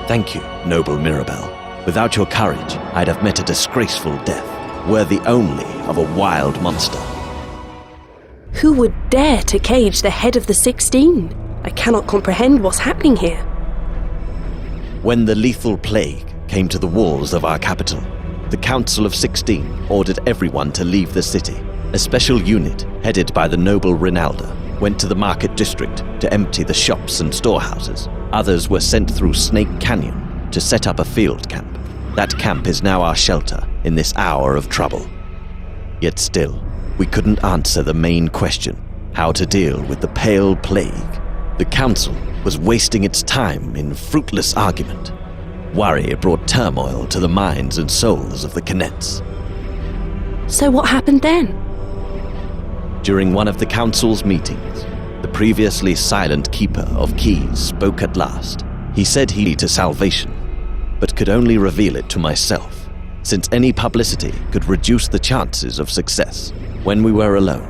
Thank you, noble Mirabelle. Without your courage, I'd have met a disgraceful death, worthy only of a wild monster. Who would dare to cage the head of the 16? I cannot comprehend what's happening here. When the lethal plague came to the walls of our capital, the Council of 16 ordered everyone to leave the city. A special unit, headed by the noble Rinalda, went to the market district to empty the shops and storehouses. Others were sent through Snake Canyon to set up a field camp. That camp is now our shelter in this hour of trouble. Yet still, we couldn't answer the main question, how to deal with the Pale Plague. The Council was wasting its time in fruitless argument. Worry brought turmoil to the minds and souls of the Kinets. So what happened then? During one of the Council's meetings, the previously silent Keeper of Keys spoke at last. He said he'd lead to salvation, but could only reveal it to myself, since any publicity could reduce the chances of success. When we were alone,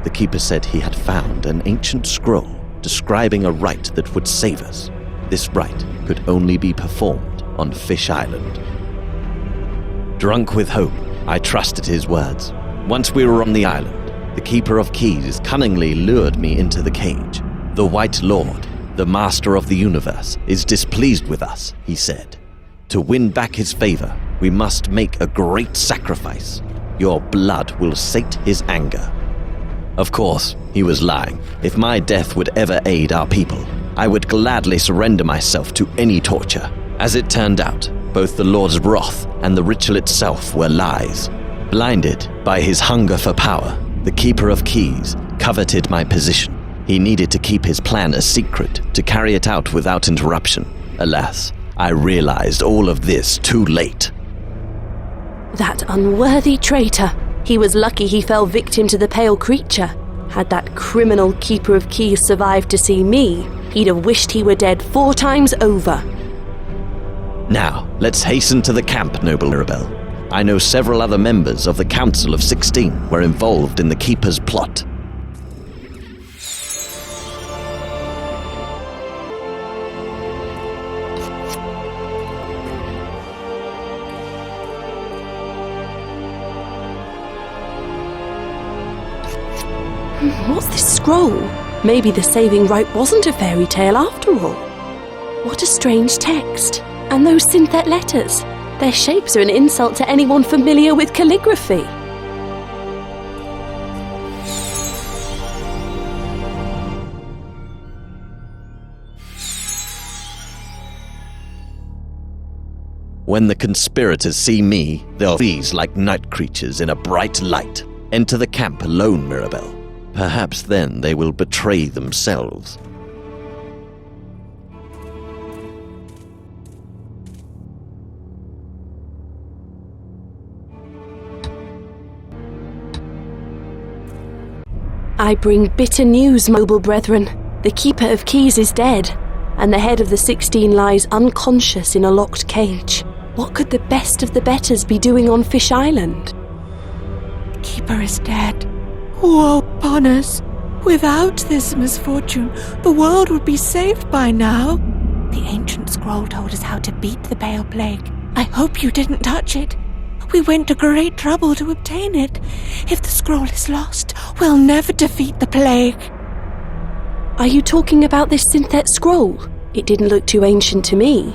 the Keeper said he had found an ancient scroll describing a rite that would save us. This rite could only be performed on Fish Island. Drunk with hope, I trusted his words. Once we were on the island, the Keeper of Keys cunningly lured me into the cage. The White Lord, the Master of the Universe, is displeased with us, he said. To win back his favor, we must make a great sacrifice. Your blood will sate his anger. Of course, he was lying. If my death would ever aid our people, I would gladly surrender myself to any torture. As it turned out, both the Lord's wrath and the ritual itself were lies. Blinded by his hunger for power, the Keeper of Keys coveted my position. He needed to keep his plan a secret to carry it out without interruption. Alas, I realized all of this too late. That unworthy traitor. He was lucky he fell victim to the pale creature. Had that criminal Keeper of Keys survived to see me, he'd have wished he were dead 4 times over. Now, let's hasten to the camp, noble Mirabelle. I know several other members of the Council of 16 were involved in the Keeper's plot. What's this scroll? Maybe the saving rite wasn't a fairy tale after all. What a strange text. And those synthet letters. Their shapes are an insult to anyone familiar with calligraphy. When the conspirators see me, they'll freeze like night creatures in a bright light. Enter the camp alone, Mirabelle. Perhaps then they will betray themselves. I bring bitter news, noble brethren. The Keeper of Keys is dead, and the head of the 16 lies unconscious in a locked cage. What could the best of the betters be doing on Fish Island? The Keeper is dead. Woe upon us! Without this misfortune, the world would be saved by now. The ancient scroll told us how to beat the Pale Plague. I hope you didn't touch it. We went to great trouble to obtain it. If the scroll is lost, we'll never defeat the plague. Are you talking about this synthet scroll? It didn't look too ancient to me.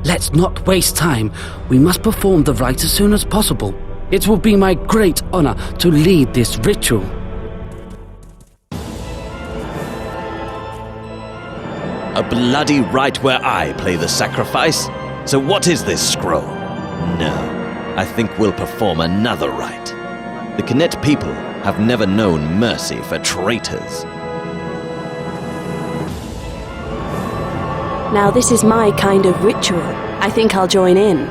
Let's not waste time. We must perform the rite as soon as possible. It will be my great honor to lead this ritual. A bloody rite where I play the sacrifice? So what is this scroll? No, I think we'll perform another rite. The Kinet people have never known mercy for traitors. Now this is my kind of ritual. I think I'll join in.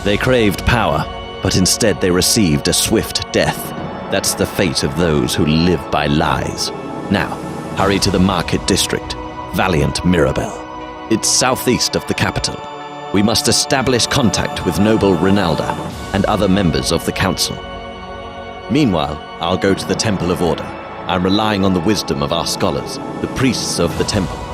They craved power, but instead they received a swift death. That's the fate of those who live by lies. Now, hurry to the market district, Valiant Mirabelle. It's southeast of the capital. We must establish contact with Noble Rinalda and other members of the council. Meanwhile, I'll go to the Temple of Order. I'm relying on the wisdom of our scholars, the priests of the temple.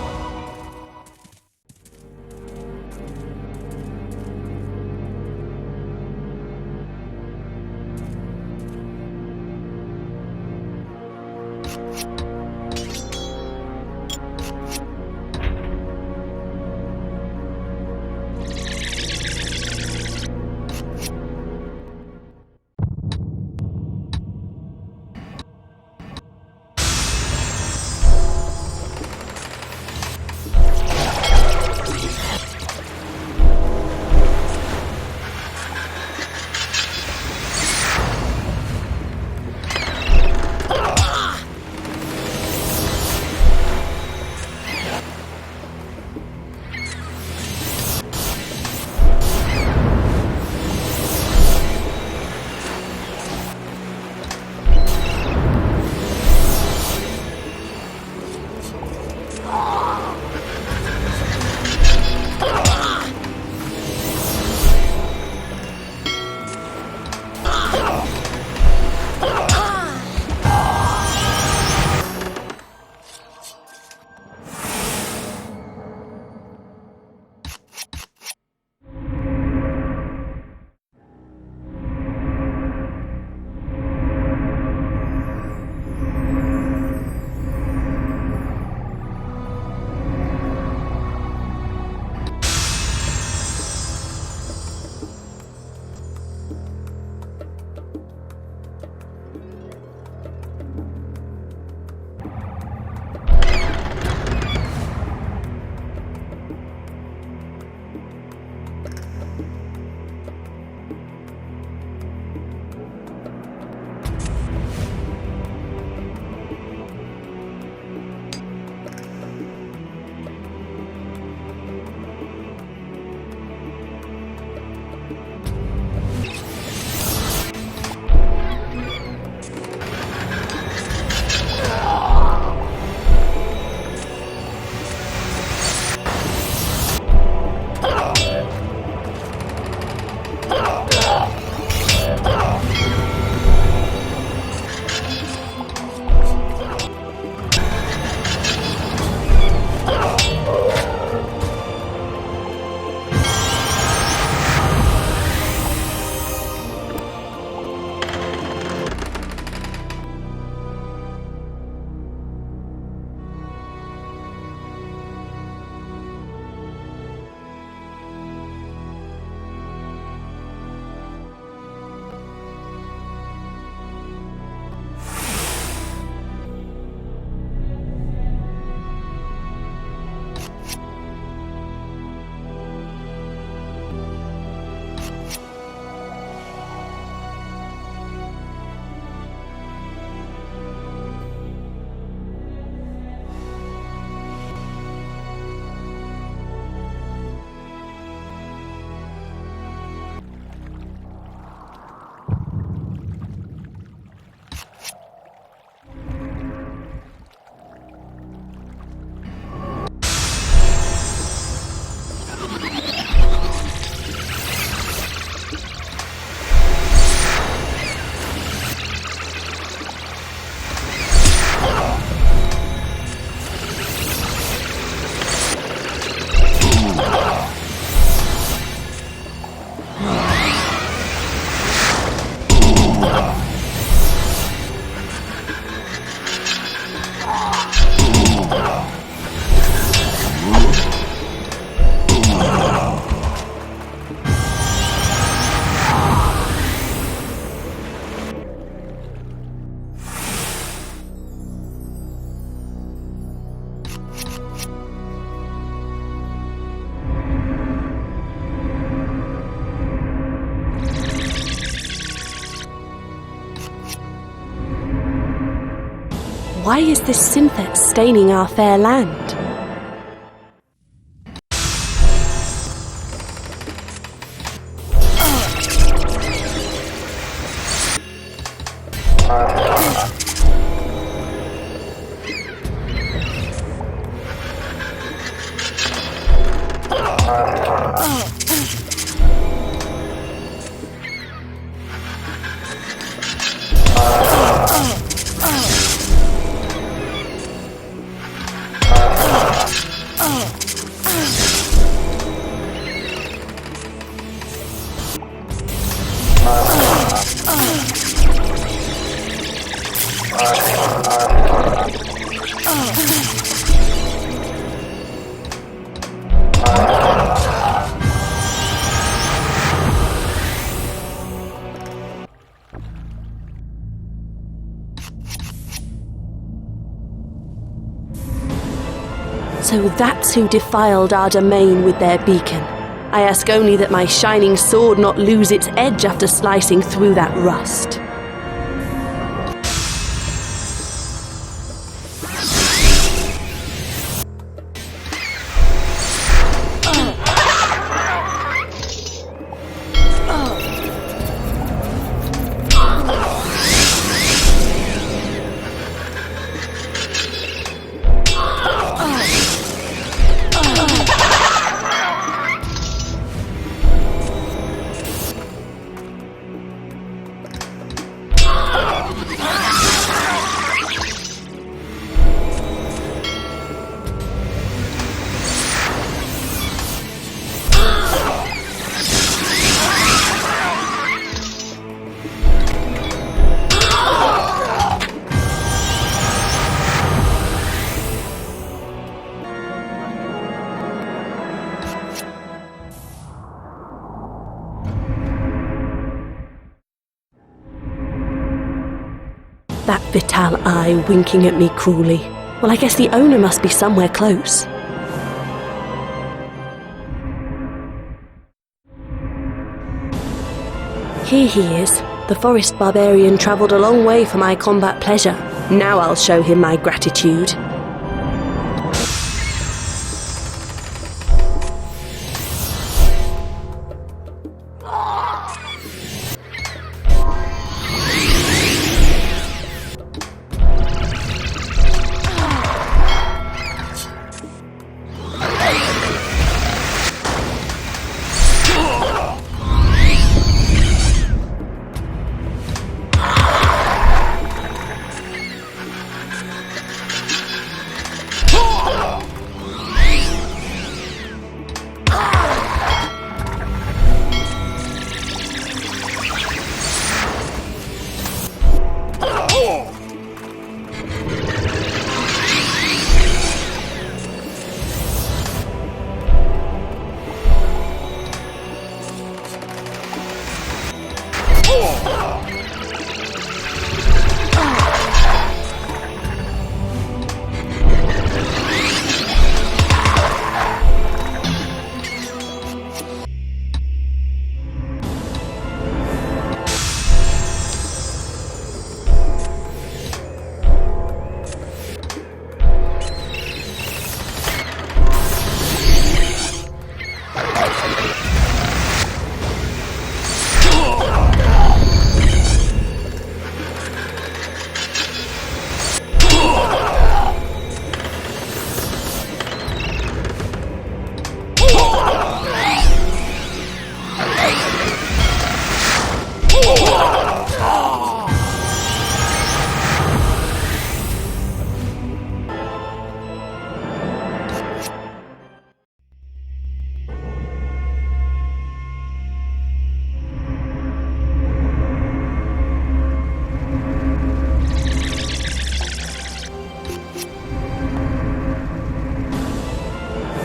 Why is this synthet staining our fair land? So that's who defiled our domain with their beacon. I ask only that my shining sword not lose its edge after slicing through that rust. That Vital eye winking at me cruelly. Well, I guess the owner must be somewhere close. Here he is. The forest barbarian travelled a long way for my combat pleasure. Now I'll show him my gratitude.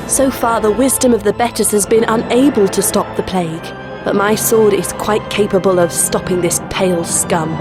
So far, the wisdom of the betters has been unable to stop the plague, but my sword is quite capable of stopping this pale scum.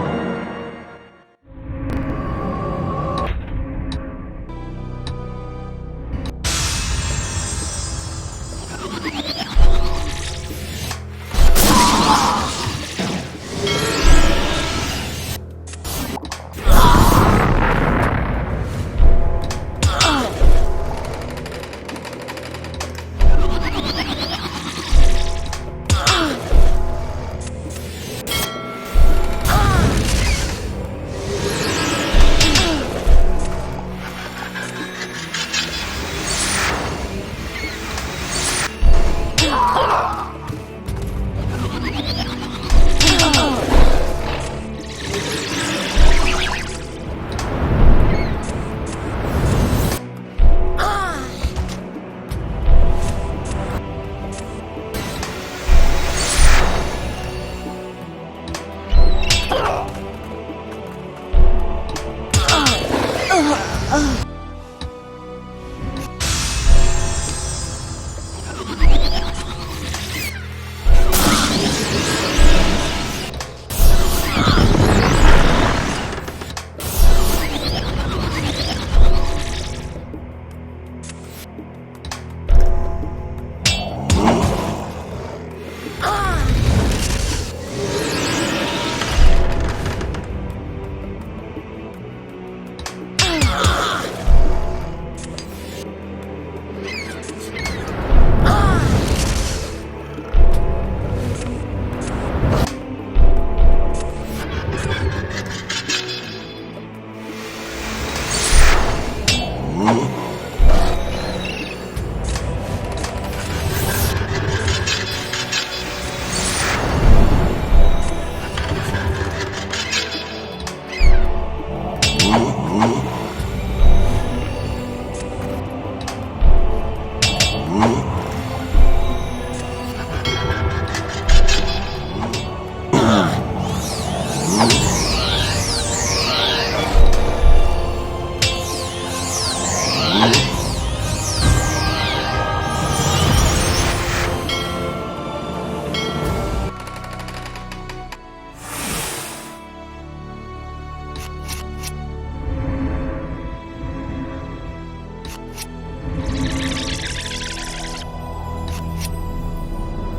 Oh,